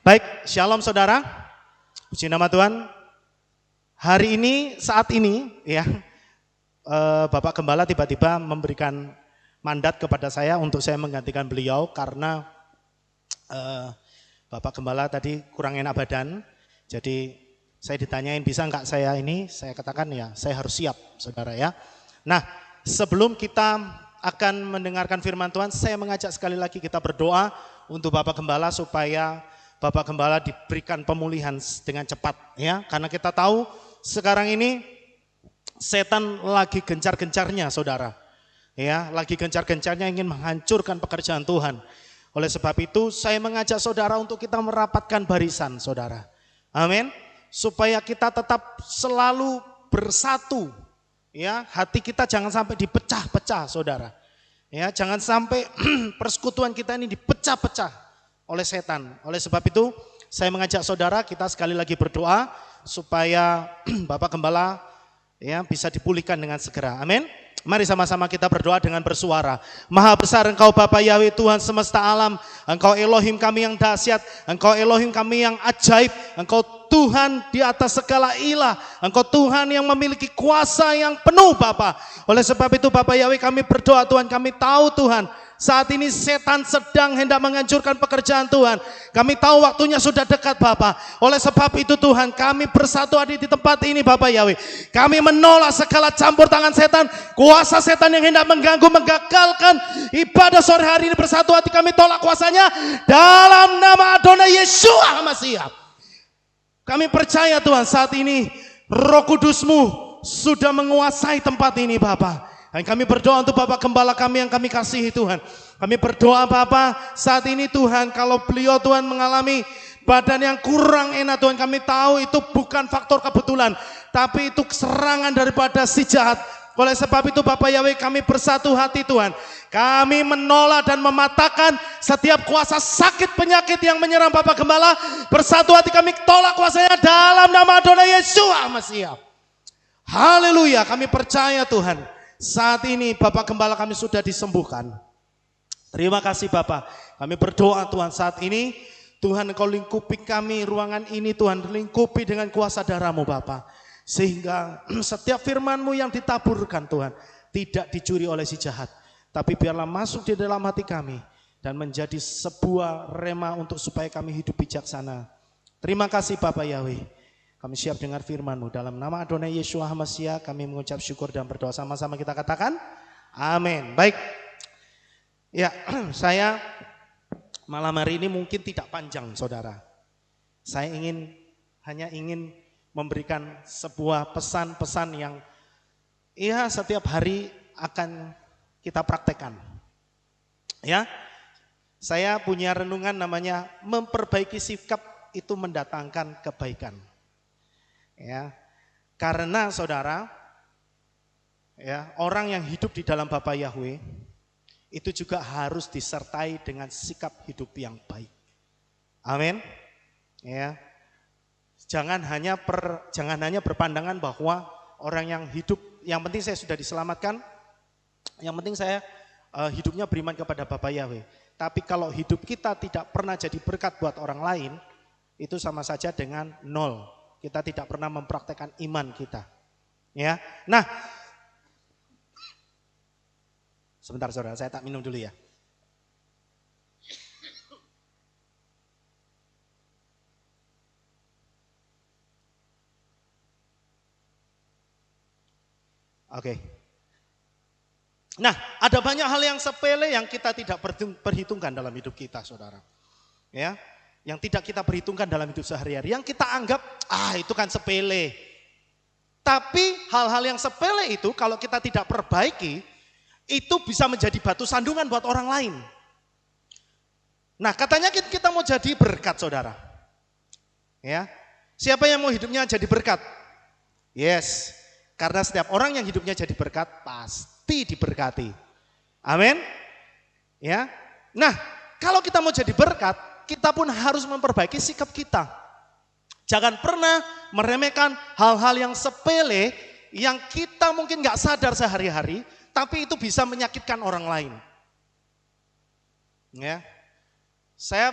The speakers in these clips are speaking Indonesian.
Baik, shalom saudara. Puji nama Tuhan. Hari ini, saat ini ya, Bapak Gembala tiba-tiba memberikan mandat kepada saya untuk saya menggantikan beliau karena Bapak Gembala tadi kurang enak badan. Jadi saya ditanyain bisa enggak saya ini, saya katakan ya saya harus siap saudara ya. Nah sebelum kita akan mendengarkan firman Tuhan, saya mengajak sekali lagi kita berdoa untuk Bapak Gembala supaya Bapak Gembala diberikan pemulihan dengan cepat ya. Karena kita tahu sekarang ini setan lagi gencar-gencarnya saudara. Ya, lagi gencar-gencarnya ingin menghancurkan pekerjaan Tuhan. Oleh sebab itu saya mengajak saudara untuk kita merapatkan barisan saudara. Amin. Supaya kita tetap selalu bersatu. Ya, hati kita jangan sampai dipecah-pecah saudara. Ya, jangan sampai persekutuan kita ini dipecah-pecah oleh setan. Oleh sebab itu saya mengajak saudara kita sekali lagi berdoa supaya Bapak Gembala ya bisa dipulihkan dengan segera. Amin. Mari sama-sama kita berdoa dengan bersuara. Maha besar Engkau Bapa Yahweh Tuhan semesta alam. Engkau Elohim kami yang dahsyat. Engkau Elohim kami yang ajaib. Engkau Tuhan di atas segala ilah. Engkau Tuhan yang memiliki kuasa yang penuh Bapa. Oleh sebab itu Bapa Yahweh kami berdoa Tuhan. Kami tahu Tuhan saat ini setan sedang hendak menghancurkan pekerjaan Tuhan. Kami tahu waktunya sudah dekat Bapa. Oleh sebab itu Tuhan kami bersatu hadir di tempat ini Bapa Yahweh. Kami menolak segala campur tangan setan. Kuasa setan yang hendak mengganggu, menggagalkan ibadah sore hari ini bersatu hati kami tolak kuasanya. Dalam nama Adonai Yeshua Hamasiah. Kami percaya Tuhan saat ini Roh Kudus-Mu sudah menguasai tempat ini Bapa. Dan kami berdoa untuk Bapak Gembala kami yang kami kasihi Tuhan. Kami berdoa Bapak saat ini Tuhan kalau beliau Tuhan mengalami badan yang kurang enak Tuhan. Kami tahu itu bukan faktor kebetulan. Tapi itu serangan daripada si jahat. Oleh sebab itu Bapak Yahweh kami bersatu hati Tuhan. Kami menolak dan mematahkan setiap kuasa sakit penyakit yang menyerang Bapak Gembala. Bersatu hati kami tolak kuasanya dalam nama Adonai Yeshua Masiah. Haleluya kami percaya Tuhan. Saat ini Bapak Gembala kami sudah disembuhkan. Terima kasih Bapak. Kami berdoa Tuhan saat ini. Tuhan Engkau lingkupi kami ruangan ini Tuhan. Lingkupi dengan kuasa darah-Mu Bapak. Sehingga setiap firman-Mu yang ditaburkan Tuhan. Tidak dicuri oleh si jahat. Tapi biarlah masuk di dalam hati kami. Dan menjadi sebuah rema untuk supaya kami hidup bijaksana. Terima kasih Bapak Yahweh. Kami siap dengar firman-Mu. Dalam nama Adonai Yeshua Hamasiah kami mengucap syukur dan berdoa sama-sama kita katakan. Amin. Baik. Ya, saya malam hari ini mungkin tidak panjang saudara. Saya hanya ingin memberikan sebuah pesan-pesan yang ya setiap hari akan kita praktekkan. Ya. Saya punya renungan namanya memperbaiki sikap itu mendatangkan kebaikan. Ya, karena saudara, ya orang yang hidup di dalam Bapa Yahweh itu juga harus disertai dengan sikap hidup yang baik. Amin. Ya, jangan hanya berpandangan bahwa orang yang hidup, yang penting saya sudah diselamatkan, yang penting saya hidupnya beriman kepada Bapa Yahweh. Tapi kalau hidup kita tidak pernah jadi berkat buat orang lain, itu sama saja dengan nol. Kita tidak pernah mempraktekkan iman kita. Ya. Nah, sebentar saudara, saya tak minum dulu ya. Oke. Nah, ada banyak hal yang sepele yang kita tidak perhitungkan dalam hidup kita, saudara. Ya. Yang tidak kita perhitungkan dalam hidup sehari-hari. Yang kita anggap, itu kan sepele. Tapi hal-hal yang sepele itu kalau kita tidak perbaiki, itu bisa menjadi batu sandungan buat orang lain. Nah katanya kita mau jadi berkat saudara. Ya, siapa yang mau hidupnya jadi berkat? Yes, karena setiap orang yang hidupnya jadi berkat pasti diberkati. Amin. Ya, nah kalau kita mau jadi berkat, kita pun harus memperbaiki sikap kita. Jangan pernah meremehkan hal-hal yang sepele yang kita mungkin gak sadar sehari-hari, tapi itu bisa menyakitkan orang lain. Ya, saya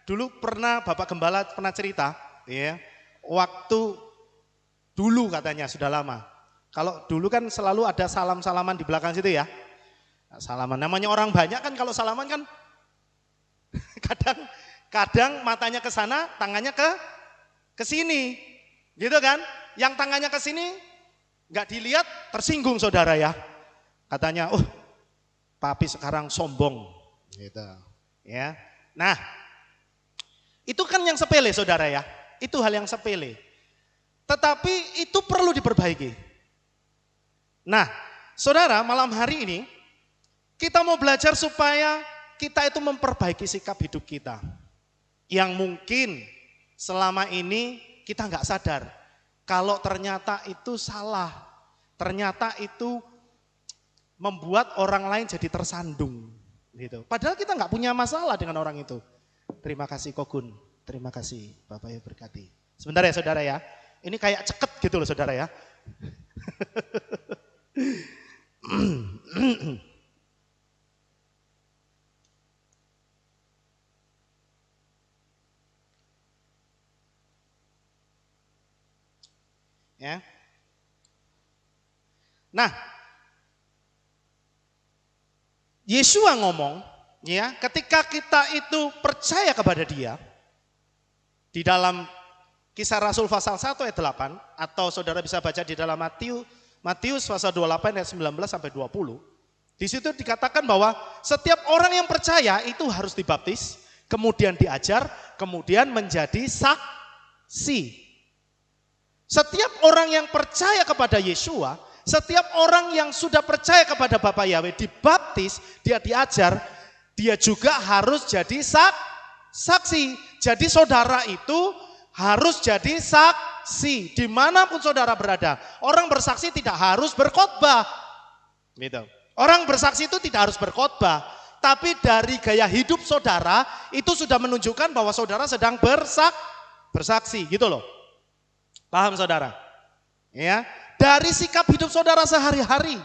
dulu pernah Bapak Gembala pernah cerita, ya, waktu dulu katanya sudah lama. Kalau dulu kan selalu ada salam-salaman di belakang situ ya. Salaman, namanya orang banyak kan kalau salaman kan kadang matanya ke sana, tangannya ke sini. Gitu kan? Yang tangannya ke sini nggak dilihat tersinggung saudara ya. Katanya, papi sekarang sombong. Gitu. Ya. Nah, itu kan yang sepele saudara ya. Itu hal yang sepele. Tetapi itu perlu diperbaiki. Nah, saudara, malam hari ini kita mau belajar supaya kita itu memperbaiki sikap hidup kita. Yang mungkin selama ini kita nggak sadar. Kalau ternyata itu salah. Ternyata itu membuat orang lain jadi tersandung. Gitu. Padahal kita nggak punya masalah dengan orang itu. Terima kasih Kogun, terima kasih Bapak Ibu berkati. Sebentar ya saudara ya, ini kayak ceket gitu loh saudara ya. Ya. Nah, Yesua ngomong, ya, ketika kita itu percaya kepada Dia, di dalam Kisah Rasul pasal 1 ayat 8, atau saudara bisa baca di dalam Matius pasal 28 ayat 19 sampai 20, di situ dikatakan bahwa setiap orang yang percaya itu harus dibaptis, kemudian diajar, kemudian menjadi saksi. Setiap orang yang percaya kepada Yesua, setiap orang yang sudah percaya kepada Bapa Yahweh dibaptis, dia diajar, dia juga harus jadi saksi. Jadi saudara itu harus jadi saksi dimanapun saudara berada. Orang bersaksi tidak harus berkhotbah. Gitu. Orang bersaksi itu tidak harus berkhotbah, tapi dari gaya hidup saudara itu sudah menunjukkan bahwa saudara sedang bersaksi, gitu loh. Paham saudara? Ya. Dari sikap hidup saudara sehari-hari,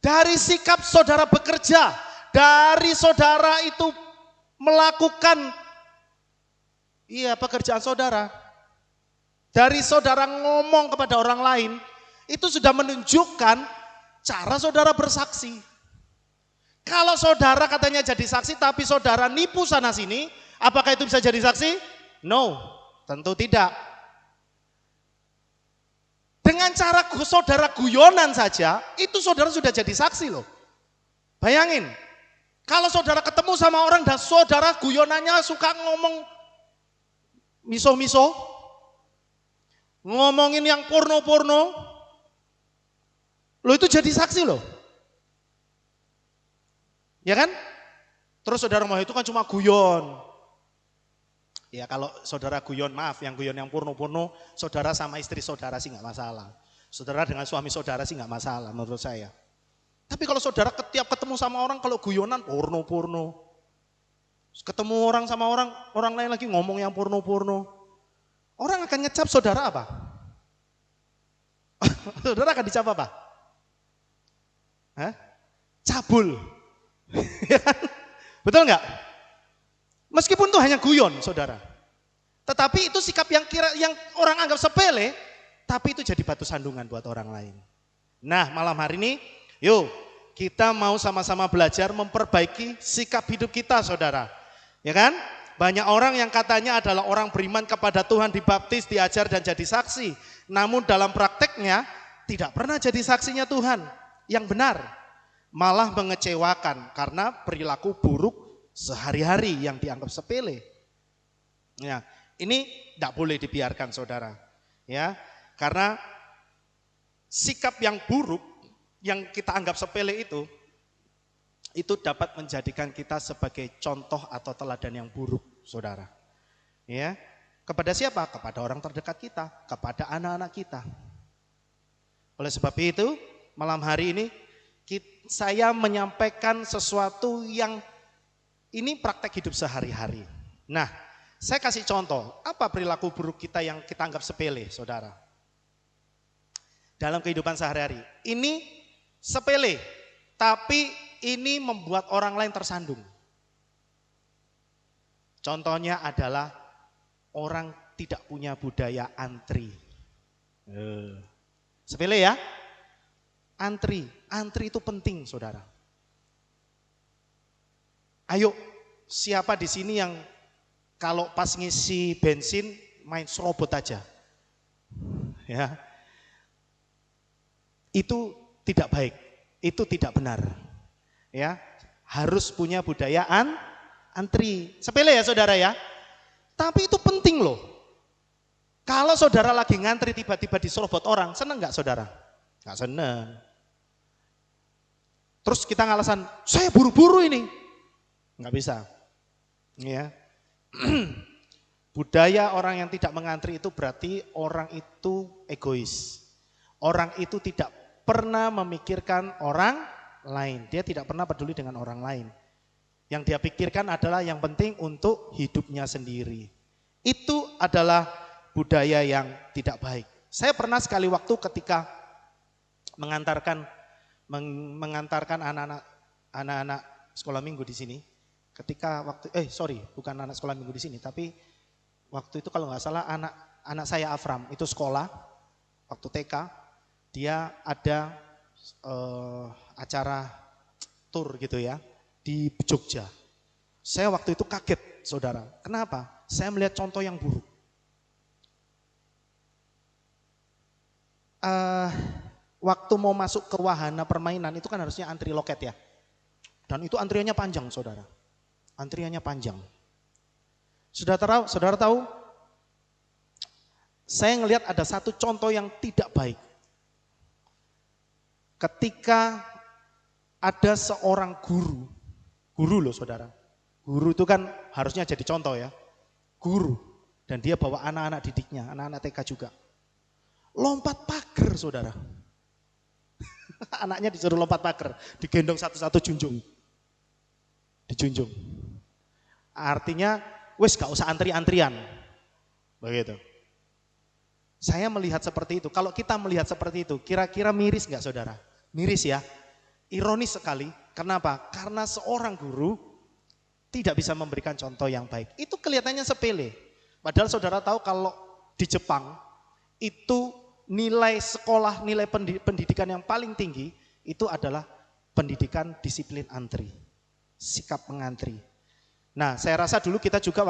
dari sikap saudara bekerja, dari saudara itu melakukan pekerjaan saudara, dari saudara ngomong kepada orang lain, itu sudah menunjukkan cara saudara bersaksi. Kalau saudara katanya jadi saksi tapi saudara nipu sana sini, apakah itu bisa jadi saksi? No, tentu tidak. Dengan cara saudara guyonan saja, itu saudara sudah jadi saksi loh. Bayangin, kalau saudara ketemu sama orang dan saudara guyonannya suka ngomong miso-miso, ngomongin yang porno-porno, lo itu jadi saksi loh. Ya kan? Terus saudara mau itu kan cuma guyon. Ya kalau saudara guyon, maaf, yang guyon yang porno-porno, saudara sama istri saudara sih nggak masalah. Saudara dengan suami saudara sih nggak masalah menurut saya. Tapi kalau saudara tiap ketemu sama orang, kalau guyonan porno-porno, ketemu orang sama orang lain lagi ngomong yang porno-porno, orang akan ngecap saudara apa? Saudara akan dicap apa? Hah? Cabul. Betul nggak? Meskipun itu hanya guyon, saudara. Tetapi itu sikap yang orang anggap sepele, tapi itu jadi batu sandungan buat orang lain. Nah, malam hari ini, yuk kita mau sama-sama belajar memperbaiki sikap hidup kita, saudara. Ya kan? Banyak orang yang katanya adalah orang beriman kepada Tuhan, dibaptis, diajar dan jadi saksi. Namun dalam prakteknya tidak pernah jadi saksinya Tuhan yang benar. Malah mengecewakan karena perilaku buruk sehari-hari yang dianggap sepele. Ya, ini tidak boleh dibiarkan saudara. Ya, karena sikap yang buruk yang kita anggap sepele itu dapat menjadikan kita sebagai contoh atau teladan yang buruk, saudara. Ya, kepada siapa? Kepada orang terdekat kita, kepada anak-anak kita. Oleh sebab itu, malam hari ini saya menyampaikan sesuatu yang ini praktek hidup sehari-hari. Nah, saya kasih contoh, apa perilaku buruk kita yang kita anggap sepele, saudara? Dalam kehidupan sehari-hari. Ini sepele, tapi ini membuat orang lain tersandung. Contohnya adalah orang tidak punya budaya antri. Sepele ya? Antri itu penting, saudara. Ayo, siapa di sini yang kalau pas ngisi bensin main serobot aja? Ya. Itu tidak baik, itu tidak benar. Ya, harus punya budaya antri. Sepele ya saudara ya. Tapi itu penting loh. Kalau saudara lagi ngantri tiba-tiba diserobot orang, seneng nggak saudara? Nggak seneng. Terus kita ngalasan, saya buru-buru ini. Nggak bisa. Ya. Budaya orang yang tidak mengantri itu berarti orang itu egois. Orang itu tidak pernah memikirkan orang lain. Dia tidak pernah peduli dengan orang lain. Yang dia pikirkan adalah yang penting untuk hidupnya sendiri. Itu adalah budaya yang tidak baik. Saya pernah sekali waktu ketika mengantarkan anak-anak sekolah minggu di sini. Ketika bukan anak sekolah minggu di sini, tapi waktu itu kalau nggak salah anak saya Afram itu sekolah waktu TK. Dia ada acara tur gitu ya di Jogja. Saya waktu itu kaget, saudara. Kenapa? Saya melihat contoh yang buruk. Waktu mau masuk ke wahana permainan itu kan harusnya antri loket ya. Dan itu antriannya panjang, saudara. Antriannya panjang. Saudara tahu? Saya ngelihat ada satu contoh yang tidak baik. Ketika ada seorang guru loh saudara. Guru itu kan harusnya jadi contoh ya. Guru. Dan dia bawa anak-anak didiknya, anak-anak TK juga. Lompat pagar saudara. Anaknya disuruh lompat pagar, digendong satu-satu junjung. Dijunjung. Artinya, wes gak usah antri-antrian. Begitu. Saya melihat seperti itu. Kalau kita melihat seperti itu, kira-kira miris gak saudara? Miris ya. Ironis sekali. Kenapa? Karena seorang guru tidak bisa memberikan contoh yang baik. Itu kelihatannya sepele. Padahal saudara tahu kalau di Jepang itu nilai sekolah, nilai pendidikan yang paling tinggi itu adalah pendidikan disiplin antri. Sikap mengantri. Nah, saya rasa dulu kita juga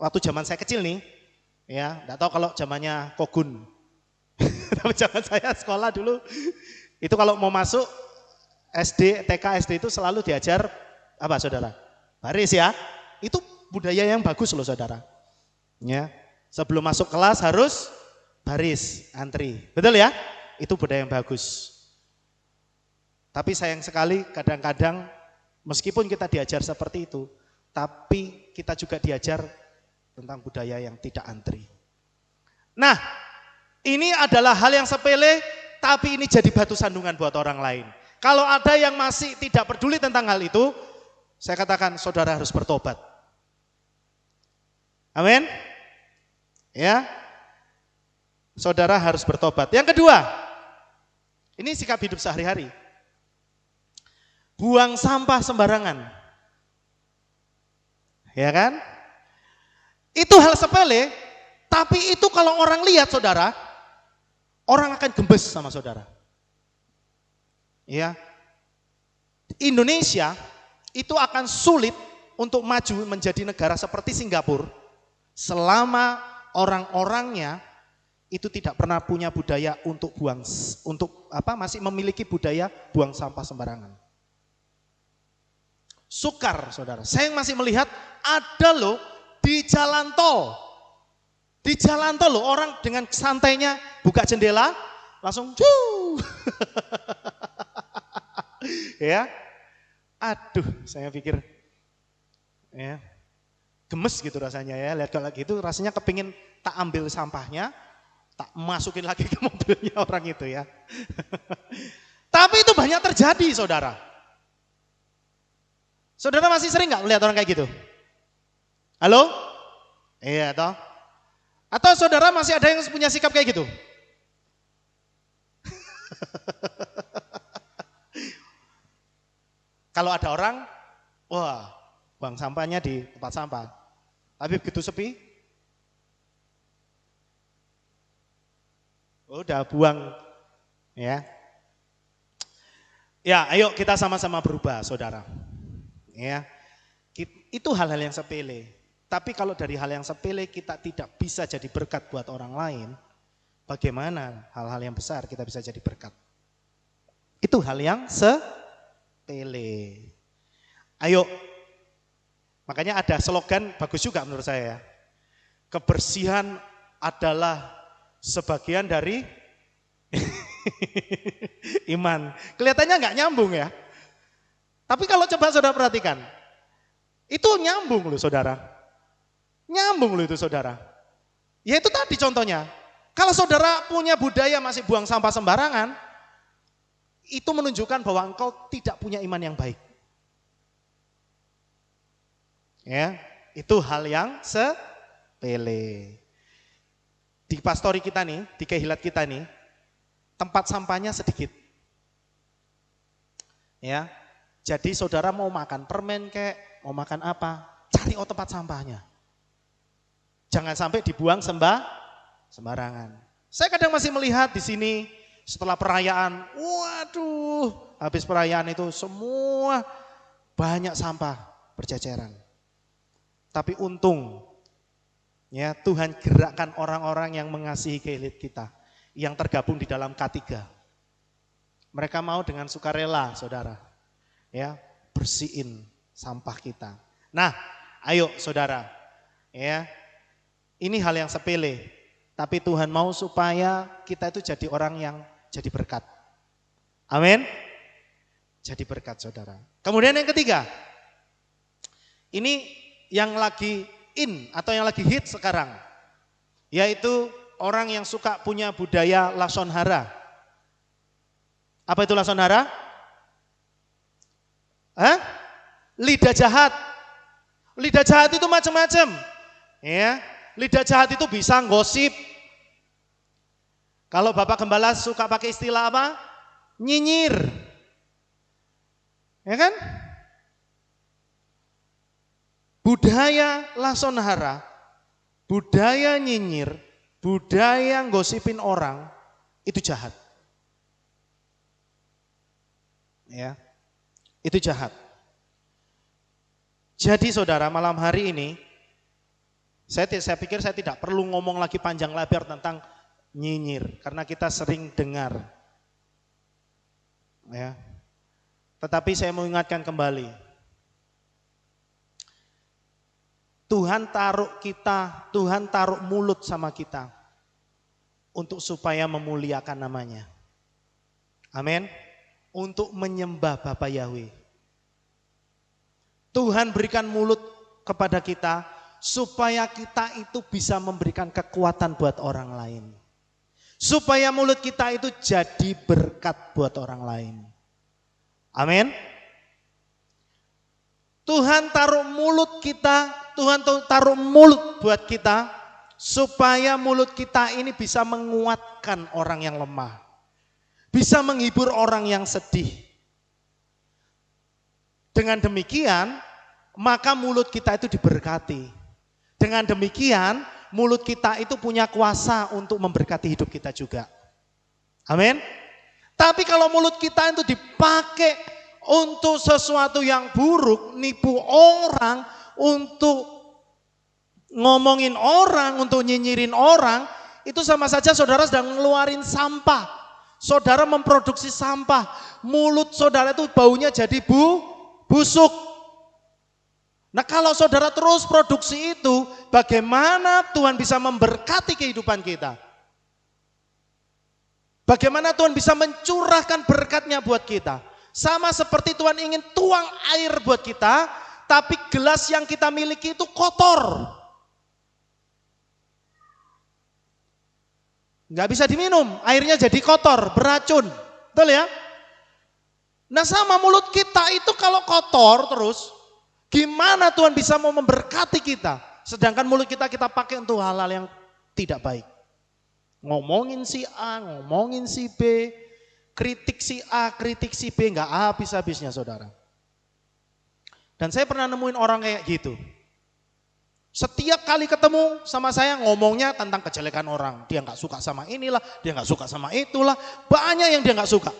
waktu zaman saya kecil nih, ya, enggak tahu kalau zamannya Kogun. Tapi zaman saya sekolah dulu itu kalau mau masuk SD, TK, SD itu selalu diajar apa saudara? Baris ya. Itu budaya yang bagus loh saudara. Ya. Sebelum masuk kelas harus baris, antri. Betul ya? Itu budaya yang bagus. Tapi sayang sekali kadang-kadang meskipun kita diajar seperti itu, tapi kita juga diajar tentang budaya yang tidak antri. Nah, ini adalah hal yang sepele, tapi ini jadi batu sandungan buat orang lain. Kalau ada yang masih tidak peduli tentang hal itu, saya katakan saudara harus bertobat. Amin. Ya. Saudara harus bertobat. Yang kedua, ini sikap hidup sehari-hari. Buang sampah sembarangan. Ya kan? Itu hal sepele, tapi itu kalau orang lihat saudara, orang akan gembes sama saudara. Ya. Indonesia itu akan sulit untuk maju menjadi negara seperti Singapura selama orang-orangnya itu tidak pernah punya budaya masih memiliki budaya buang sampah sembarangan. Sukar, saudara. Saya masih melihat ada loh di jalan tol. Di jalan tol loh orang dengan santainya buka jendela langsung ya. Aduh, saya pikir ya gemes gitu rasanya ya. Lihat kalau gitu rasanya kepingin tak ambil sampahnya, tak masukin lagi ke mobilnya orang itu ya. Tapi itu banyak terjadi, saudara. Saudara masih sering nggak melihat orang kayak gitu? Halo? Iya toh? Atau saudara masih ada yang punya sikap kayak gitu? Kalau ada orang, wah, buang sampahnya di tempat sampah. Tapi begitu sepi, udah buang ya. Ya, ayo kita sama-sama berubah, saudara. Ya, itu hal-hal yang sepele. Tapi kalau dari hal yang sepele kita tidak bisa jadi berkat buat orang lain, bagaimana hal-hal yang besar kita bisa jadi berkat? Itu hal yang sepele. Ayo, makanya ada slogan bagus juga menurut saya. Kebersihan adalah sebagian dari iman. Kelihatannya nggak nyambung ya. Tapi kalau coba saudara perhatikan, itu nyambung loh saudara. Nyambung loh itu saudara. Ya itu tadi contohnya. Kalau saudara punya budaya masih buang sampah sembarangan, itu menunjukkan bahwa engkau tidak punya iman yang baik. Ya, itu hal yang sepele. Di pastori kita nih, di kehilat kita nih, tempat sampahnya sedikit. Ya. Jadi saudara mau makan permen kek, mau makan apa, cari tempat sampahnya. Jangan sampai dibuang sembarangan. Saya kadang masih melihat di sini setelah perayaan, waduh, habis perayaan itu semua banyak sampah berceceran. Tapi untung ya Tuhan gerakkan orang-orang yang mengasihi kehilat kita, yang tergabung di dalam K3. Mereka mau dengan sukarela, saudara. Ya, bersihin sampah kita. Nah, ayo saudara, ya, ini hal yang sepele, tapi Tuhan mau supaya kita itu jadi orang yang jadi berkat. Amin. Jadi berkat saudara. Kemudian yang ketiga, ini yang lagi in atau yang lagi hit sekarang, yaitu orang yang suka punya budaya lason hara. Apa itu lason hara? Lidah jahat. Lidah jahat itu macam-macam. Ya, lidah jahat itu bisa gosip. Kalau Bapak Gembala suka pakai istilah apa? Nyinyir. Ya kan? Budaya lason hara, budaya nyinyir, budaya gosipin orang itu jahat. Ya. Itu jahat. Jadi saudara, malam hari ini saya pikir saya tidak perlu ngomong lagi panjang lebar tentang nyinyir karena kita sering dengar. Ya. Tetapi saya mau ingatkan kembali. Tuhan taruh mulut sama kita untuk supaya memuliakan namanya. Amin. Untuk menyembah Bapa Yahweh. Tuhan berikan mulut kepada kita supaya kita itu bisa memberikan kekuatan buat orang lain. Supaya mulut kita itu jadi berkat buat orang lain. Amin. Tuhan taruh mulut kita, Tuhan taruh mulut buat kita supaya mulut kita ini bisa menguatkan orang yang lemah. Bisa menghibur orang yang sedih. Dengan demikian, maka mulut kita itu diberkati. Dengan demikian, mulut kita itu punya kuasa untuk memberkati hidup kita juga. Amin. Tapi kalau mulut kita itu dipakai untuk sesuatu yang buruk, nipu orang, untuk ngomongin orang, untuk nyinyirin orang, itu sama saja saudara sedang ngeluarin sampah. Saudara memproduksi sampah, mulut saudara itu baunya jadi busuk. Nah kalau saudara terus produksi itu, bagaimana Tuhan bisa memberkati kehidupan kita? Bagaimana Tuhan bisa mencurahkan berkatnya buat kita? Sama seperti Tuhan ingin tuang air buat kita, tapi gelas yang kita miliki itu kotor. Nggak bisa diminum, airnya jadi kotor, beracun. Betul ya? Nah sama mulut kita itu kalau kotor terus, gimana Tuhan bisa mau memberkati kita? Sedangkan mulut kita pakai untuk hal-hal yang tidak baik. Ngomongin si A, ngomongin si B, kritik si A, kritik si B, nggak habis-habisnya saudara. Dan saya pernah nemuin orang kayak gitu. Setiap kali ketemu sama saya ngomongnya tentang kejelekan orang. Dia nggak suka sama inilah, dia nggak suka sama itulah. Banyak yang dia nggak suka.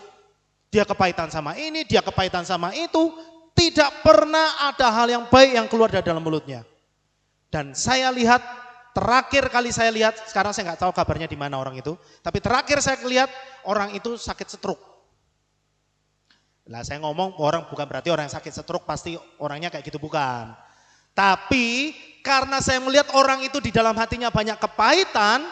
Dia kepahitan sama ini, dia kepahitan sama itu. Tidak pernah ada hal yang baik yang keluar dari dalam mulutnya. Dan saya lihat, terakhir kali saya lihat, sekarang saya nggak tahu kabarnya di mana orang itu. Tapi terakhir saya lihat orang itu sakit stroke. Lah saya ngomong orang bukan berarti orang yang sakit stroke pasti orangnya kayak gitu, bukan. Tapi karena saya melihat orang itu di dalam hatinya banyak kepahitan,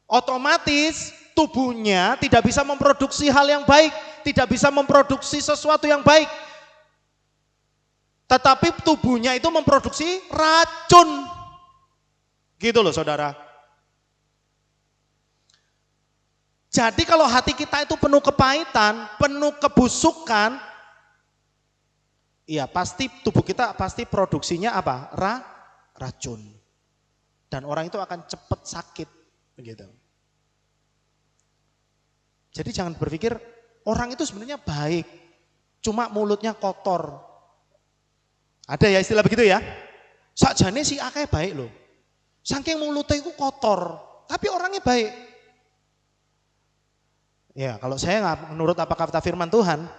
otomatis tubuhnya tidak bisa memproduksi hal yang baik, tidak bisa memproduksi sesuatu yang baik. Tetapi tubuhnya itu memproduksi racun. Gitu loh saudara. Jadi kalau hati kita itu penuh kepahitan, penuh kebusukan, iya pasti tubuh kita pasti produksinya apa? Racun. Dan orang itu akan cepat sakit. Begitu. Jadi jangan berpikir orang itu sebenarnya baik, cuma mulutnya kotor. Ada ya istilah begitu ya? Sakjane si akeh baik loh. Saking mulutnya itu kotor, tapi orangnya baik. Ya kalau saya nggak menurut apa kata firman Tuhan,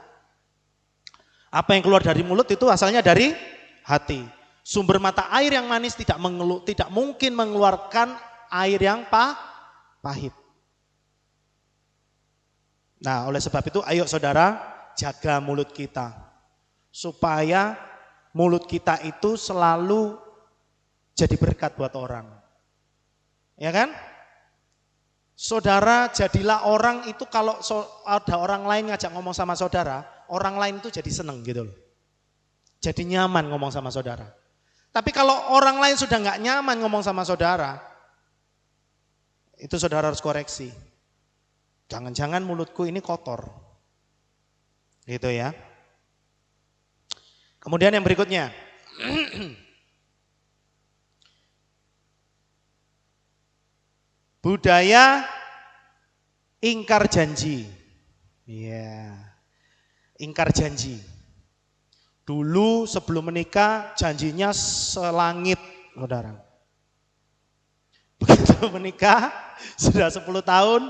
apa yang keluar dari mulut itu asalnya dari hati. Sumber mata air yang manis tidak mungkin mengeluarkan air yang pahit. Nah oleh sebab itu ayo saudara jaga mulut kita. Supaya mulut kita itu selalu jadi berkat buat orang. Ya kan? Saudara jadilah orang itu kalau ada orang lain ngajak ngomong sama saudara, orang lain itu jadi seneng gitu loh. Jadi nyaman ngomong sama saudara. Tapi kalau orang lain sudah nggak nyaman ngomong sama saudara, itu saudara harus koreksi. Jangan-jangan mulutku ini kotor. Gitu ya. Kemudian yang berikutnya. Budaya ingkar janji. Iya. Ingkar janji. Dulu sebelum menikah janjinya selangit, saudara. Begitu menikah sudah 10 tahun,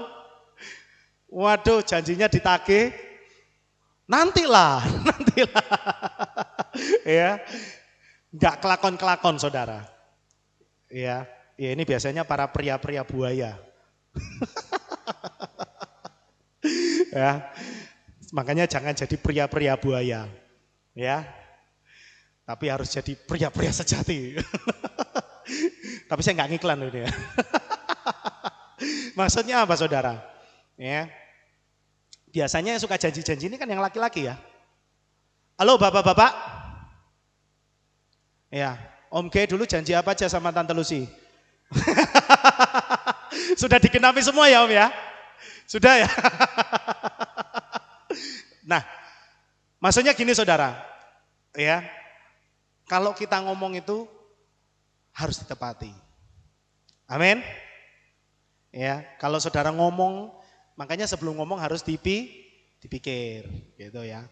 waduh janjinya ditagih, nantilah. Ya, nggak kelakon-kelakon saudara. Ya, ini biasanya para pria-pria buaya. Ya, makanya jangan jadi pria-pria buaya. Ya, tapi harus jadi pria-pria sejati. Tapi saya nggak ngiklan loh dia. Maksudnya apa saudara? Ya, biasanya yang suka janji-janji ini kan yang laki-laki ya. Halo bapak-bapak. Ya, Om G dulu janji apa aja sama Tante Lucy? Sudah digenapi semua ya Om ya? Sudah ya? Nah, maksudnya gini saudara, ya, kalau kita ngomong itu harus ditepati. Amin. Ya, kalau saudara ngomong, makanya sebelum ngomong harus dipikir, gitu ya.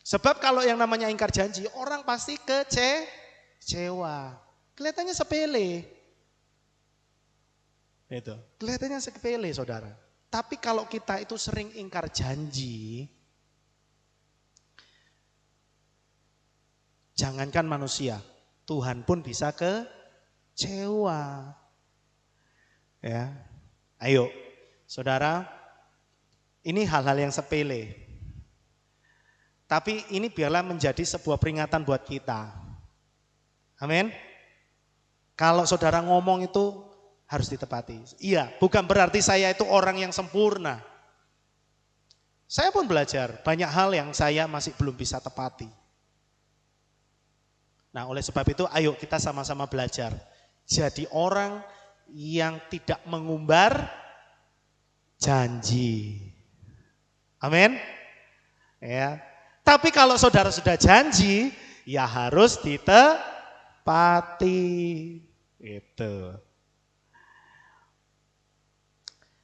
Sebab kalau yang namanya ingkar janji, orang pasti kecewa. Kelihatannya sepele. Itu, kelihatannya sepele saudara. Tapi kalau kita itu sering ingkar janji, jangankan manusia, Tuhan pun bisa kecewa. Ya, ayo, saudara, ini hal-hal yang sepele. Tapi ini biarlah menjadi sebuah peringatan buat kita. Amin. Kalau saudara ngomong itu harus ditepati. Iya, bukan berarti saya itu orang yang sempurna. Saya pun belajar banyak hal yang saya masih belum bisa tepati. Nah, oleh sebab itu ayo kita sama-sama belajar. Jadi orang yang tidak mengumbar janji. Amin. Ya. Tapi kalau saudara sudah janji, ya harus ditepati. Itu.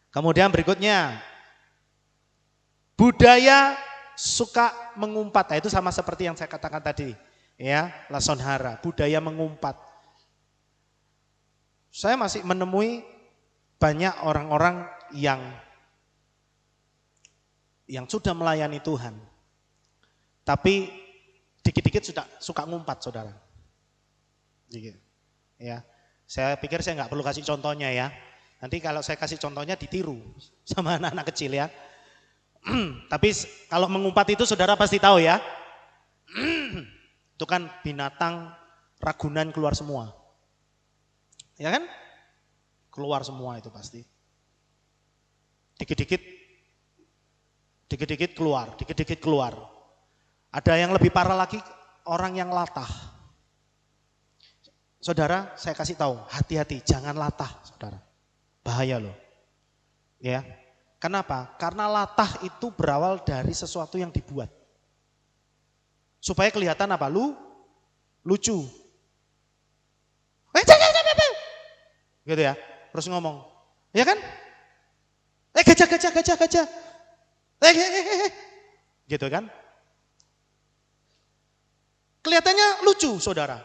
Kemudian berikutnya, budaya suka mengumpat. Nah, itu sama seperti yang saya katakan tadi, ya, lasonhara, budaya mengumpat. Saya masih menemui banyak orang-orang yang sudah melayani Tuhan. Tapi dikit-dikit sudah suka ngumpat, saudara. Dikit. Ya, saya pikir saya nggak perlu kasih contohnya ya. Nanti kalau saya kasih contohnya ditiru sama anak-anak kecil ya. Tapi kalau mengumpat itu saudara pasti tahu ya. Itu kan binatang Ragunan keluar semua. Ya kan? Keluar semua itu pasti. Dikit-dikit keluar, dikit-dikit keluar. Ada yang lebih parah lagi, orang yang latah. Saudara, saya kasih tahu, hati-hati, jangan latah, saudara. Bahaya loh. Ya. Kenapa? Karena latah itu berawal dari sesuatu yang dibuat. Supaya kelihatan apa? Lucu. Gitu ya. Terus ngomong. Ya kan? Gajah. Gitu kan? Kelihatannya lucu, saudara.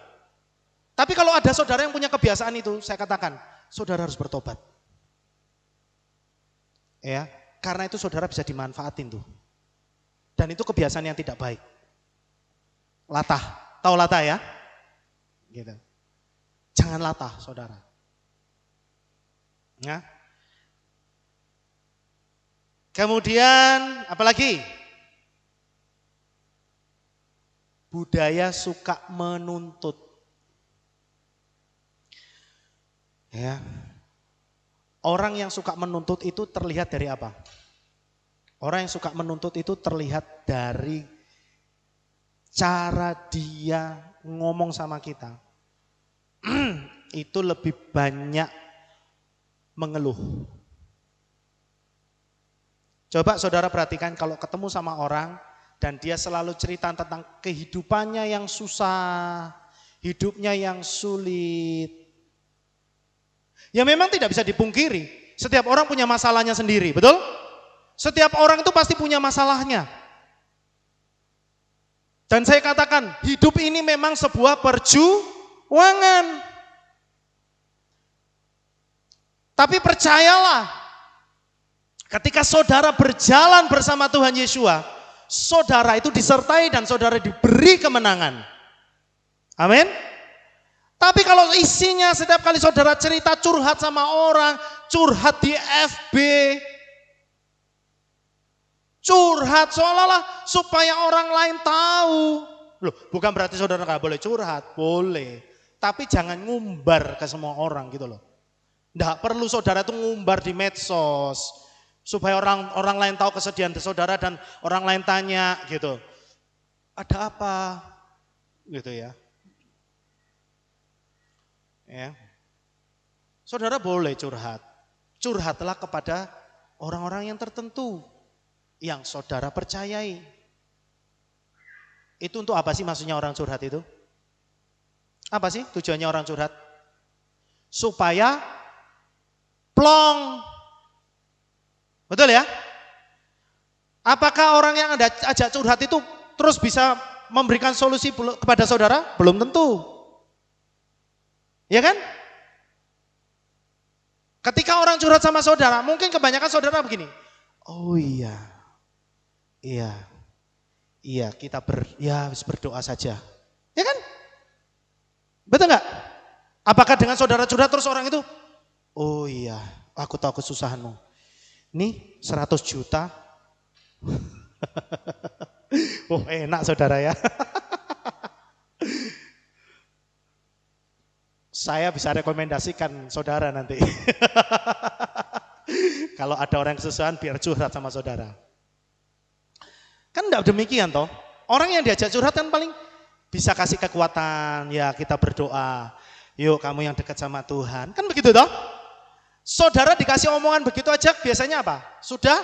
Tapi kalau ada saudara yang punya kebiasaan itu, saya katakan, saudara harus bertobat. Ya, karena itu saudara bisa dimanfaatin tuh. Dan itu kebiasaan yang tidak baik. Latah, tahu latah ya? Gitu. Jangan latah, saudara. Ya. Kemudian apalagi? Budaya suka menuntut. Ya. Orang yang suka menuntut itu terlihat dari apa? Orang yang suka menuntut itu terlihat dari cara dia ngomong sama kita. Itu lebih banyak mengeluh. Coba saudara perhatikan kalau ketemu sama orang dan dia selalu cerita tentang kehidupannya yang susah, hidupnya yang sulit. Ya memang tidak bisa dipungkiri, setiap orang punya masalahnya sendiri, betul? Setiap orang itu pasti punya masalahnya. Dan saya katakan, hidup ini memang sebuah perjuangan. Tapi percayalah, ketika saudara berjalan bersama Tuhan Yesua, saudara itu disertai dan saudara diberi kemenangan. Amin. Tapi kalau isinya setiap kali saudara cerita curhat sama orang, curhat di FB, curhat seolah-olah supaya orang lain tahu. Loh, bukan berarti saudara nggak boleh curhat, boleh. Tapi jangan ngumbar ke semua orang gitu loh. Nggak perlu saudara itu ngumbar di medsos supaya orang lain tahu kesedihan saudara dan orang lain tanya gitu. Ada apa? Gitu ya. Ya. Saudara boleh curhat. Curhatlah kepada orang-orang yang tertentu yang saudara percayai. Itu untuk apa sih maksudnya orang curhat itu? Apa sih tujuannya orang curhat? Supaya plong. Betul ya? Apakah orang yang Anda ajak curhat itu terus bisa memberikan solusi kepada saudara? Belum tentu. Ya kan? Ketika orang curhat sama saudara, mungkin kebanyakan saudara begini. Oh iya, kita berdoa saja. Ya kan? Betul nggak? Apakah dengan saudara curhat terus orang itu, oh iya, aku tahu kesusahanmu. Nih 100 juta. Oh enak saudara ya. Saya bisa rekomendasikan saudara nanti. Kalau ada orang kesusahan biar curhat sama saudara. Kan enggak demikian toh. Orang yang diajak curhat kan paling bisa kasih kekuatan. Ya kita berdoa. Yuk kamu yang dekat sama Tuhan. Kan begitu toh. Saudara dikasih omongan begitu aja biasanya apa? Sudah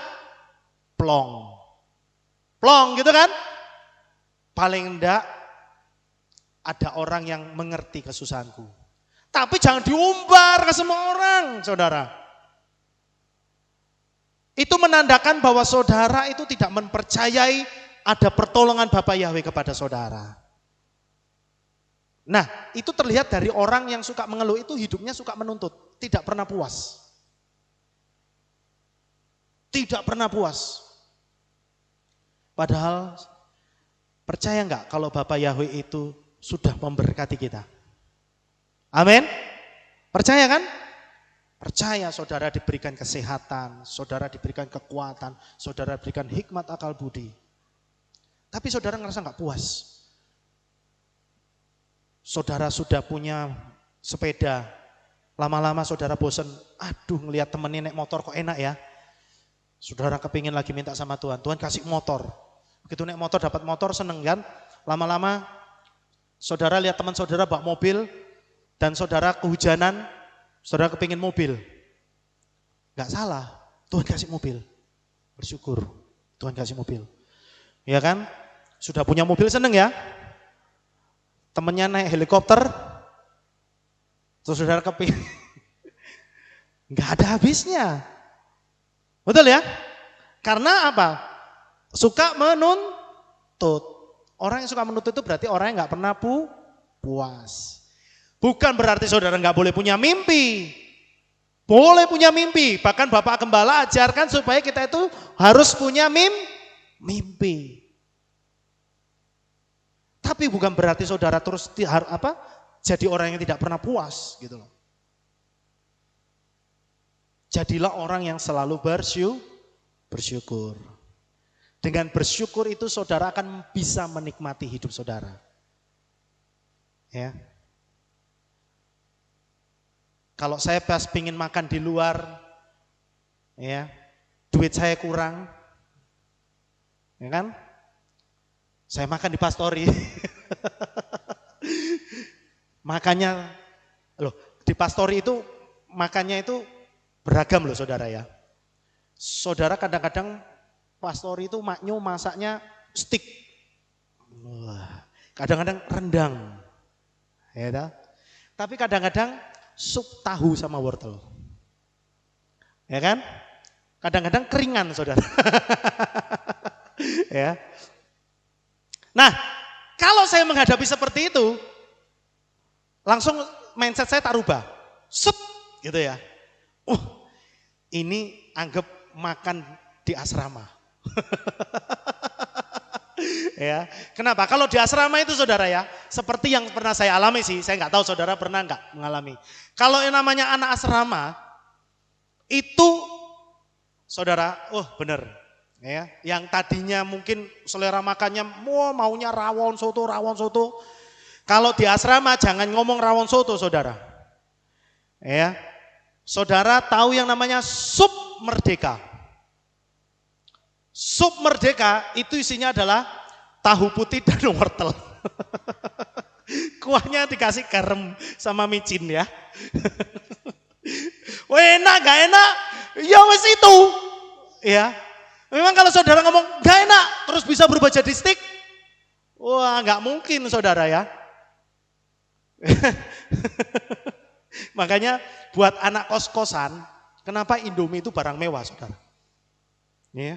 plong. Plong gitu kan. Paling enggak ada orang yang mengerti kesusahanku. Tapi jangan diumbar ke semua orang, saudara. Itu menandakan bahwa saudara itu tidak mempercayai ada pertolongan Bapa Yahweh kepada saudara. Nah, itu terlihat dari orang yang suka mengeluh itu hidupnya suka menuntut, tidak pernah puas. Tidak pernah puas. Padahal percaya enggak kalau Bapak Yahweh itu sudah memberkati kita? Amin. Percaya kan? Percaya saudara diberikan kesehatan, saudara diberikan kekuatan, saudara diberikan hikmat akal budi. Tapi saudara ngerasa enggak puas. Saudara sudah punya sepeda, lama-lama saudara bosen, aduh ngelihat temennya naik motor kok enak ya. Saudara kepingin lagi minta sama Tuhan, Tuhan kasih motor. Begitu naik motor dapat motor seneng kan, lama-lama saudara lihat teman saudara bawa mobil dan saudara kehujanan, saudara kepingin mobil. Gak salah, Tuhan kasih mobil, bersyukur Tuhan kasih mobil. Ya kan, sudah punya mobil seneng ya. Temennya naik helikopter, terus saudara kepingin, nggak ada habisnya, betul ya? Karena apa? Suka menuntut. Orang yang suka menuntut itu berarti orang yang nggak pernah puas. Bukan berarti saudara nggak boleh punya mimpi, boleh punya mimpi. Bahkan Bapak Gembala ajarkan supaya kita itu harus punya mimpi. Tapi bukan berarti saudara terus jadi orang yang tidak pernah puas gitu loh. Jadilah orang yang selalu bersyukur. Dengan bersyukur itu saudara akan bisa menikmati hidup saudara. Ya. Kalau saya pas pingin makan di luar, ya, duit saya kurang, ya kan? Saya makan di Pastori. Makanya, di Pastori itu makannya itu beragam loh saudara ya. Saudara kadang-kadang Pastori itu masaknya steak. Kadang-kadang rendang. Ya tak? Tapi kadang-kadang sup tahu sama wortel. Ya kan? Kadang-kadang keringan saudara. Ya. Nah, kalau saya menghadapi seperti itu, langsung mindset saya tak rubah. Sup, gitu ya. Ini anggap makan di asrama. Ya, kenapa? Kalau di asrama itu saudara ya, seperti yang pernah saya alami sih, saya nggak tahu saudara pernah nggak mengalami. Kalau yang namanya anak asrama, itu saudara, bener. Ya, yang tadinya mungkin selera makannya maunya rawon soto. Kalau di asrama jangan ngomong rawon soto saudara. Ya, saudara tahu yang namanya sup merdeka. Sup merdeka itu isinya adalah tahu putih dan wortel. Kuahnya dikasih garam sama micin ya. Enak gak enak? Ya wes itu. Ya. Memang kalau saudara ngomong gak enak terus bisa berubah jadi steak, wah gak mungkin saudara ya. Makanya buat anak kos-kosan, kenapa Indomie itu barang mewah saudara? Ya.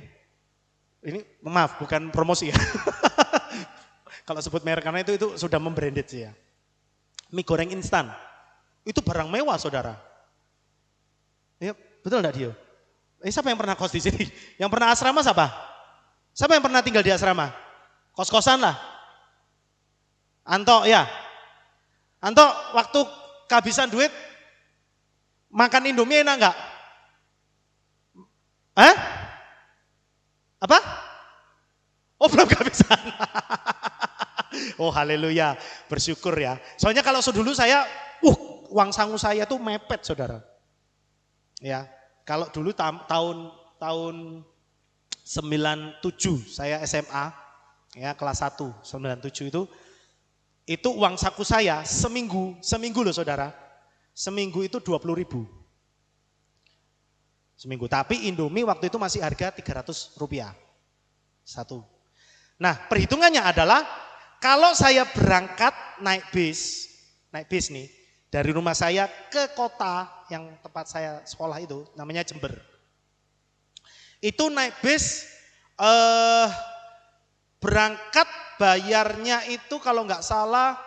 Ini maaf bukan promosi ya. Kalau sebut merek karena itu sudah membranded sih ya. Mie goreng instan, itu barang mewah saudara. Ya, betul enggak Dio? Siapa yang pernah kos di sini? Yang pernah asrama siapa? Siapa yang pernah tinggal di asrama? Kos-kosan lah. Anto ya. Anto waktu kehabisan duit makan Indomie enak enggak? Apa? Belum kehabisan. Haleluya, bersyukur ya. Soalnya kalau dulu saya, uang sangu saya tuh mepet saudara. Ya. Kalau dulu tahun 97 saya SMA ya kelas 1 97 itu uang saku saya seminggu loh saudara. Seminggu itu 20.000. Seminggu. Tapi Indomie waktu itu masih harga Rp300 satu. Nah, perhitungannya adalah kalau saya berangkat naik bis nih dari rumah saya ke kota yang tempat saya sekolah itu namanya Jember. Itu naik bis berangkat bayarnya itu kalau nggak salah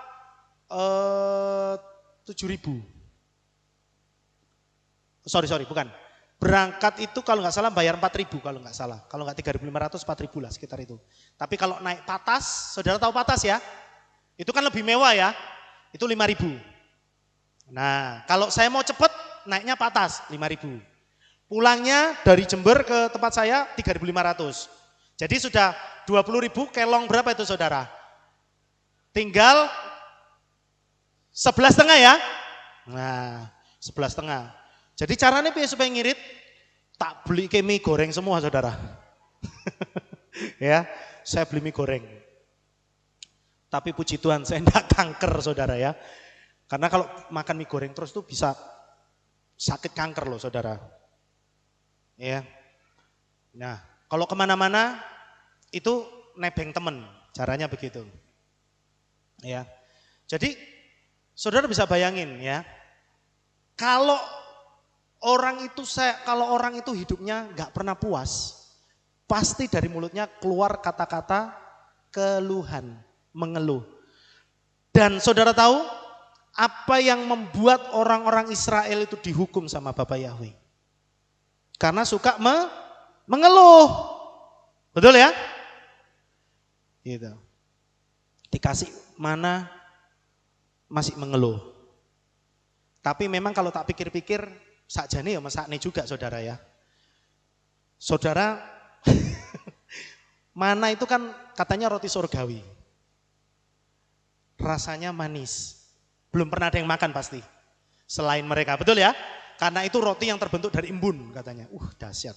7.000. Sorry, bukan. Berangkat itu kalau nggak salah bayar 4.000 kalau nggak salah. Kalau nggak 3.500, 4.000 lah sekitar itu. Tapi kalau naik Patas, saudara tahu Patas ya? Itu kan lebih mewah ya. Itu 5.000. Nah, kalau saya mau cepet naiknya Patas 5.000. Pulangnya dari Jember ke tempat saya 3.500. Jadi sudah 20.000 kelong berapa itu saudara? Tinggal 11,5 ya. Nah, 11,5. Jadi caranya supaya ngirit, tak beli ke mie goreng semua saudara. Ya, saya beli mie goreng. Tapi puji Tuhan saya enggak kanker saudara ya. Karena kalau makan mie goreng terus tuh bisa sakit kanker loh saudara. Ya. Nah, kalau kemana-mana itu nebeng temen, caranya begitu. Ya. Jadi saudara bisa bayangin ya. Kalau orang itu hidupnya nggak pernah puas, pasti dari mulutnya keluar kata-kata keluhan, mengeluh. Dan saudara tahu apa yang membuat orang-orang Israel itu dihukum sama Bapak Yahweh? Karena suka mengeluh. Betul ya? Gitu. Dikasih mana masih mengeluh. Tapi memang kalau tak pikir-pikir sakjane ya mesakne juga saudara ya. Saudara mana itu kan katanya roti surgawi. Rasanya manis. Belum pernah ada yang makan pasti. Selain mereka, betul ya? Karena itu roti yang terbentuk dari embun katanya. Dahsyat.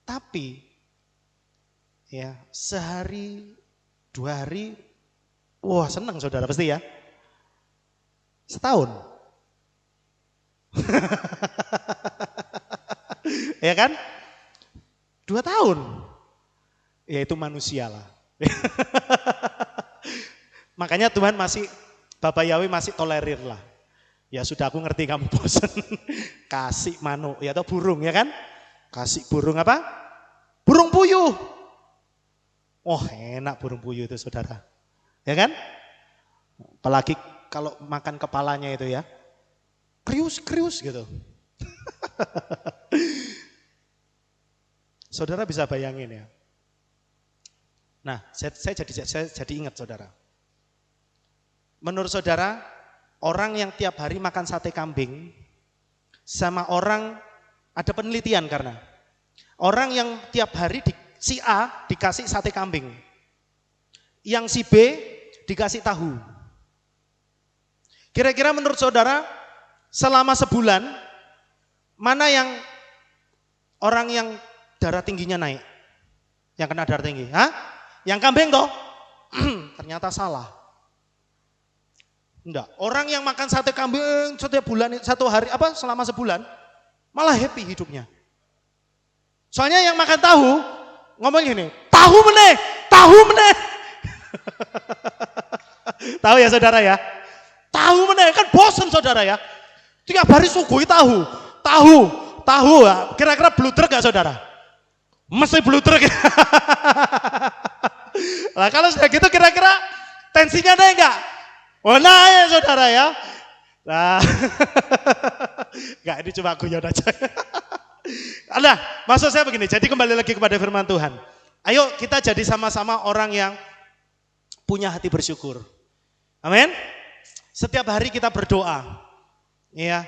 Tapi ya sehari, 2 hari, wah senang saudara pasti ya. Setahun. Ya kan? 2 tahun. Ya itu manusia lah. Makanya Tuhan Bapak Yahweh masih tolerir lah. Ya sudah aku ngerti kamu bosan. Kasih manuk, ya atau burung ya kan? Kasih burung apa? Burung puyuh. Oh enak burung puyuh itu saudara. Ya kan? Apalagi kalau makan kepalanya itu ya. Krius gitu. Saudara bisa bayangin ya. Nah, saya jadi ingat saudara. Menurut saudara, orang yang tiap hari makan sate kambing sama orang, ada penelitian karena orang yang tiap hari si A dikasih sate kambing, yang si B dikasih tahu. Kira-kira menurut saudara selama sebulan mana yang orang yang darah tingginya naik? Yang kena darah tinggi? Yang kambing toh? Ternyata salah. Enggak, orang yang makan sate kambing setiap bulan, selama sebulan, malah happy hidupnya. Soalnya yang makan tahu, ngomong gini, tahu meneh. Tahu ya saudara ya? Tahu meneh, kan bosen saudara ya. Tiap hari suguhi tahu. Kira-kira blutrek gak saudara? Mesti blutrek. Nah kalau sudah gitu kira-kira tensinya naik gak? Oh naik saudara ya. Nah, enggak ini cuma guyon aja. Nah, maksud saya begini, jadi kembali lagi kepada firman Tuhan. Ayo kita jadi sama-sama orang yang punya hati bersyukur. Amin. Setiap hari kita berdoa. Ya.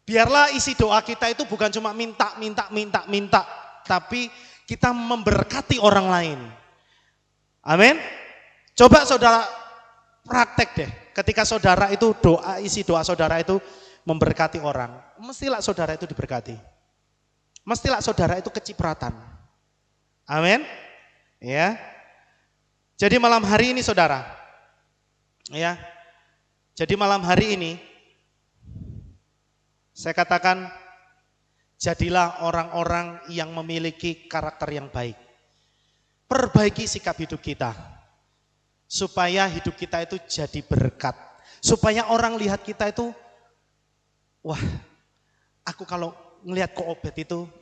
Biarlah isi doa kita itu bukan cuma minta, tapi kita memberkati orang lain. Amin. Coba saudara praktek deh. Ketika saudara itu isi doa saudara itu memberkati orang, mestilah saudara itu diberkati. Mestilah saudara itu kecipratan. Amin. Ya. Jadi malam hari ini saudara, ya. Jadi malam hari ini saya katakan jadilah orang-orang yang memiliki karakter yang baik. Perbaiki sikap hidup kita. Supaya hidup kita itu jadi berkat. Supaya orang lihat kita itu, wah, aku kalau ngelihat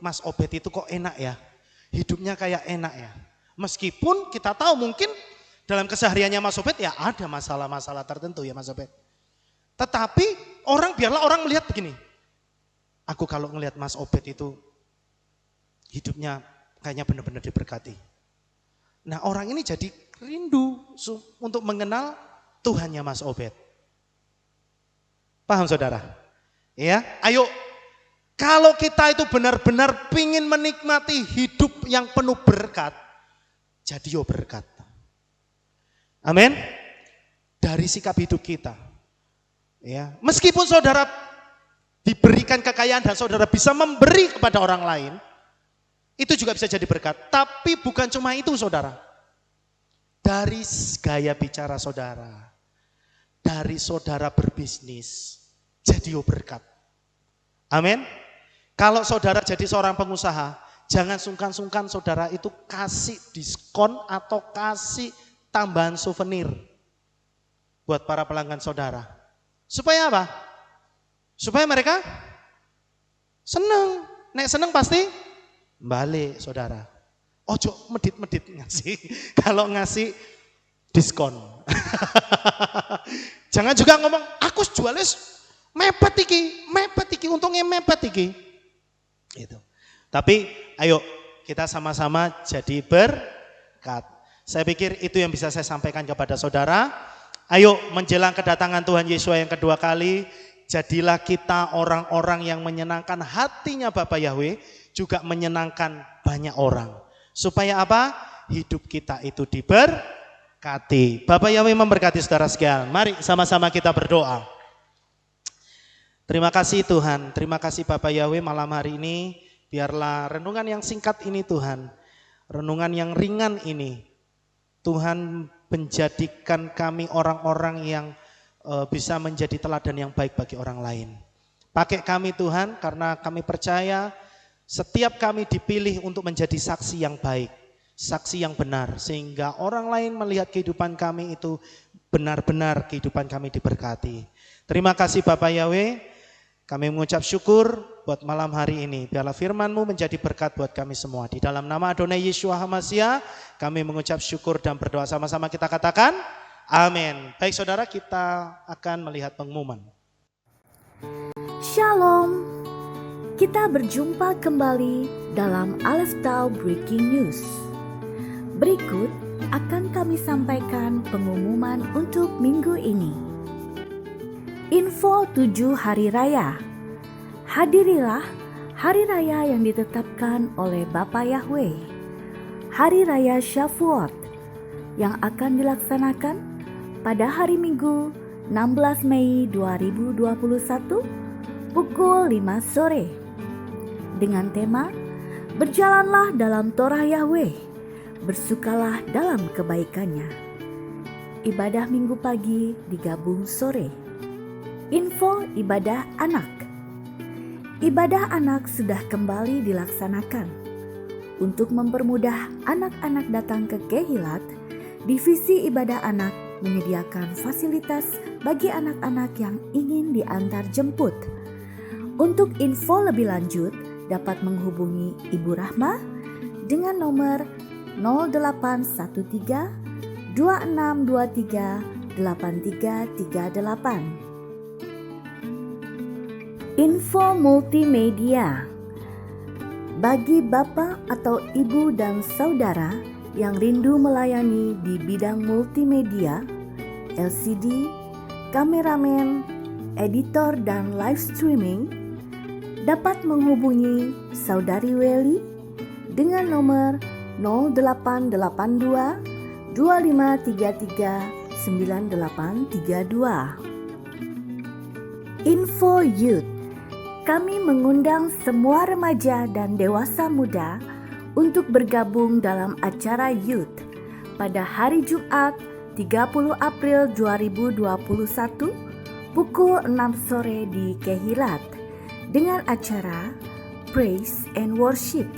Mas Obed itu kok enak ya. Hidupnya kayak enak ya. Meskipun kita tahu mungkin Dalam kesehariannya Mas Obed ya ada masalah-masalah tertentu ya Mas Obed. Tetapi biarlah orang melihat begini. Aku kalau ngelihat Mas Obed itu hidupnya kayaknya benar-benar diberkati. Nah orang ini jadi rindu untuk mengenal Tuhannya Mas Obed. Paham saudara? Ya, ayo kalau kita itu benar-benar pingin menikmati hidup yang penuh berkat, jadi berkat. Amin. Dari sikap hidup kita. Ya, meskipun saudara diberikan kekayaan dan saudara bisa memberi kepada orang lain, itu juga bisa jadi berkat. Tapi bukan cuma itu saudara. Dari gaya bicara saudara, dari saudara berbisnis, jadi berkat. Amin. Kalau saudara jadi seorang pengusaha, jangan sungkan-sungkan saudara itu kasih diskon atau kasih tambahan souvenir buat para pelanggan saudara. Supaya apa? Supaya mereka senang. Nek senang pasti balik saudara. Ojo medit-medit ngasih. Kalau ngasih diskon. Jangan juga ngomong, aku jualnya mepet iki, untungnya mepet iki. Gitu. Tapi ayo kita sama-sama jadi berkat. Saya pikir itu yang bisa saya sampaikan kepada saudara. Ayo menjelang kedatangan Tuhan Yesus yang kedua kali, jadilah kita orang-orang yang menyenangkan hatinya Bapa Yahweh, juga menyenangkan banyak orang. Supaya apa? Hidup kita itu diberkati. Bapa Yahweh memberkati saudara sekalian. Mari sama-sama kita berdoa. Terima kasih Tuhan, terima kasih Bapa Yahweh malam hari ini. Biarlah renungan yang singkat ini Tuhan, renungan yang ringan ini, Tuhan menjadikan kami orang-orang yang bisa menjadi teladan yang baik bagi orang lain. Pakai kami Tuhan, karena kami percaya setiap kami dipilih untuk menjadi saksi yang baik, saksi yang benar, sehingga orang lain melihat kehidupan kami itu benar-benar kehidupan kami diberkati. Terima kasih Bapak Yahweh, kami mengucap syukur buat malam hari ini. Biarlah firman-Mu menjadi berkat buat kami semua. Di dalam nama Adonai Yeshua HaMashiach, kami mengucap syukur dan berdoa sama-sama kita katakan, amin. Baik saudara, kita akan melihat pengumuman. Shalom, kita berjumpa kembali dalam Aleph Tau Breaking News. Berikut akan kami sampaikan pengumuman untuk minggu ini. Info 7 Hari Raya. Hadirilah hari raya yang ditetapkan oleh Bapa Yahweh. Hari Raya Shavuot yang akan dilaksanakan pada hari Minggu 16 Mei 2021 pukul 5 sore. Dengan tema Berjalanlah dalam Torah Yahweh, bersukalah dalam kebaikannya. Ibadah Minggu pagi digabung sore. Info ibadah anak. Ibadah anak sudah kembali dilaksanakan. Untuk mempermudah anak-anak datang ke Kehilat, Divisi Ibadah Anak menyediakan fasilitas bagi anak-anak yang ingin diantar jemput. Untuk info lebih lanjut, dapat menghubungi Ibu Rahma dengan nomor 0813 2623 8338. Info multimedia. Bagi Bapak atau Ibu dan Saudara yang rindu melayani di bidang multimedia, LCD, kameramen, editor dan live streaming, dapat menghubungi Saudari Welly dengan nomor 0882 2533 9832. Info Youth. Kami mengundang semua remaja dan dewasa muda untuk bergabung dalam acara Youth pada hari Jumat 30 April 2021 pukul 6 sore di Kehilat dengan acara Praise and Worship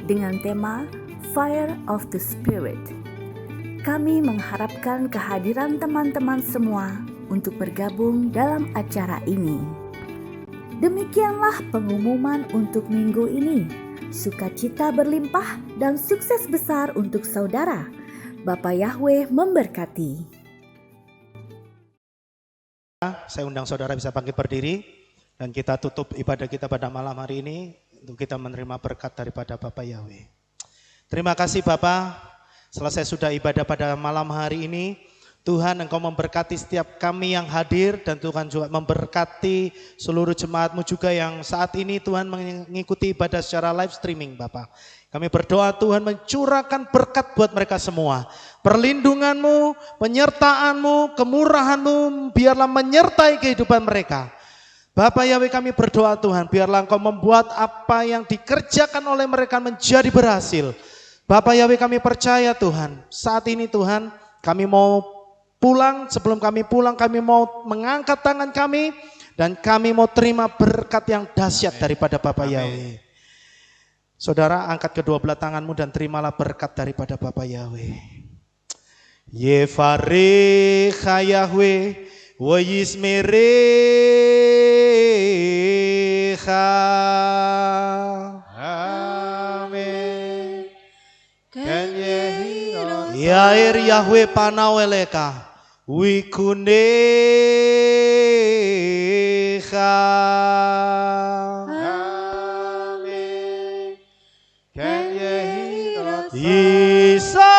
dengan tema Fire of the Spirit. Kami mengharapkan kehadiran teman-teman semua untuk bergabung dalam acara ini. Demikianlah pengumuman untuk minggu ini. Sukacita berlimpah dan sukses besar untuk saudara. Bapa Yahweh memberkati. Saya undang saudara bisa bangkit berdiri dan kita tutup ibadah kita pada malam hari ini untuk kita menerima berkat daripada Bapa Yahweh. Terima kasih Bapa, selesai sudah ibadah pada malam hari ini, Tuhan Engkau memberkati setiap kami yang hadir dan Tuhan juga memberkati seluruh jemaat-Mu juga yang saat ini Tuhan mengikuti ibadah secara live streaming Bapa. Kami berdoa Tuhan mencurahkan berkat buat mereka semua. Perlindungan-Mu, penyertaan-Mu, kemurahan-Mu biarlah menyertai kehidupan mereka. Bapa Yahweh kami berdoa Tuhan, biarlah Engkau membuat apa yang dikerjakan oleh mereka menjadi berhasil. Bapa Yahweh kami percaya Tuhan, saat ini Tuhan kami mau pulang, sebelum kami pulang kami mau mengangkat tangan kami dan kami mau terima berkat yang dahsyat daripada Bapa Yahweh. Saudara angkat kedua belah tanganmu dan terimalah berkat daripada Bapa Yahweh. Yevarecha Yahweh wa yismerecha. Amen. Yair Yahweh panaweleka wikunecha. Isa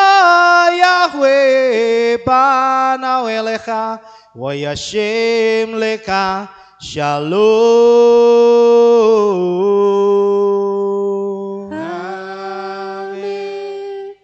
Yahweh panawelecha wa yashem leka shalom. Amen.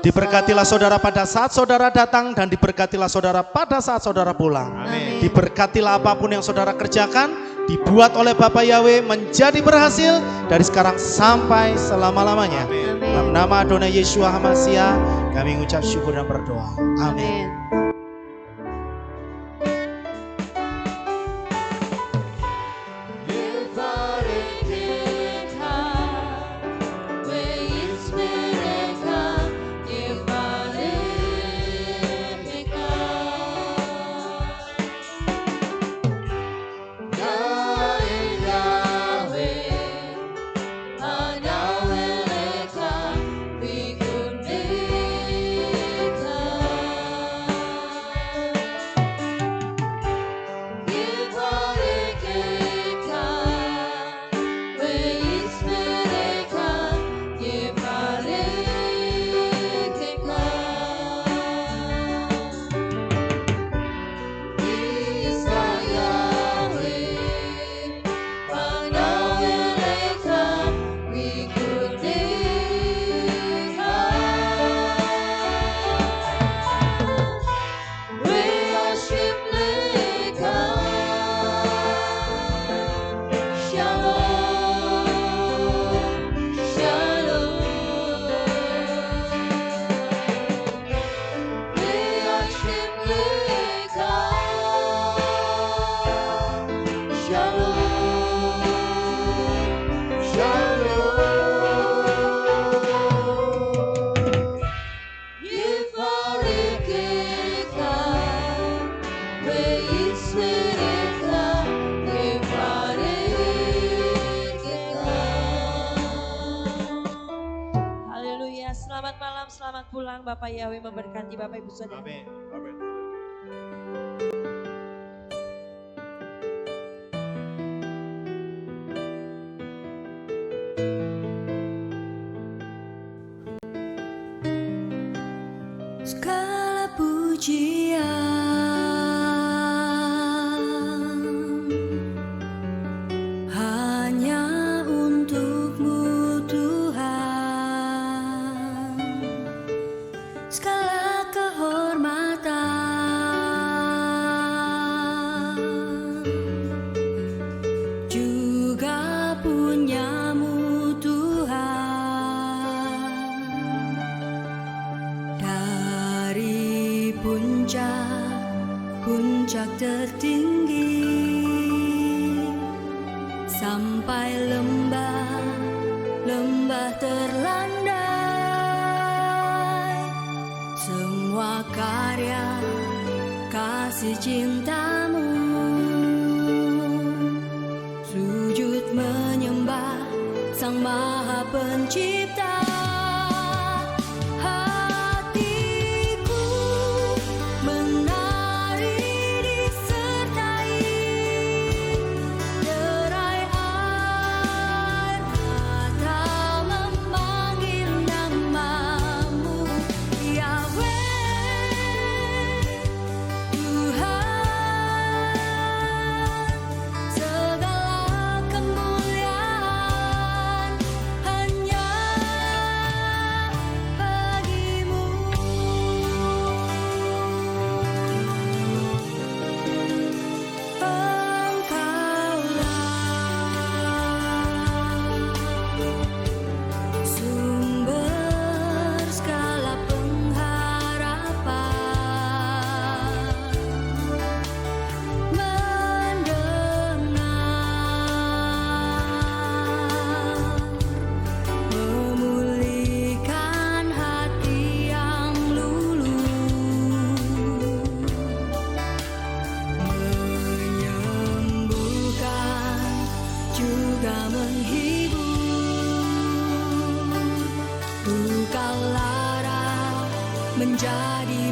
Diberkatilah saudara pada saat saudara datang dan diberkatilah saudara pada saat saudara pulang. Amen. Diberkatilah apapun yang saudara kerjakan dibuat oleh Bapa Yahweh menjadi berhasil dari sekarang sampai selama-lamanya. Dalam nama Adonai Yeshua HaMashiach kami mengucap syukur dan berdoa. Amin. Selamat pulang, Bapak Yahweh memberkati Bapak Ibu Saudara. Amin. Amin. Segala pujian hanya untuk-Mu Tuhan, segala kehormatan juga punya-Mu Tuhan. Dari puncak tertinggi sampai lembah terlandai, semua karya kasih cinta-Mu, sujud menyembah Sang Maha Pencipta. juga menghibur. Duka lara menjadi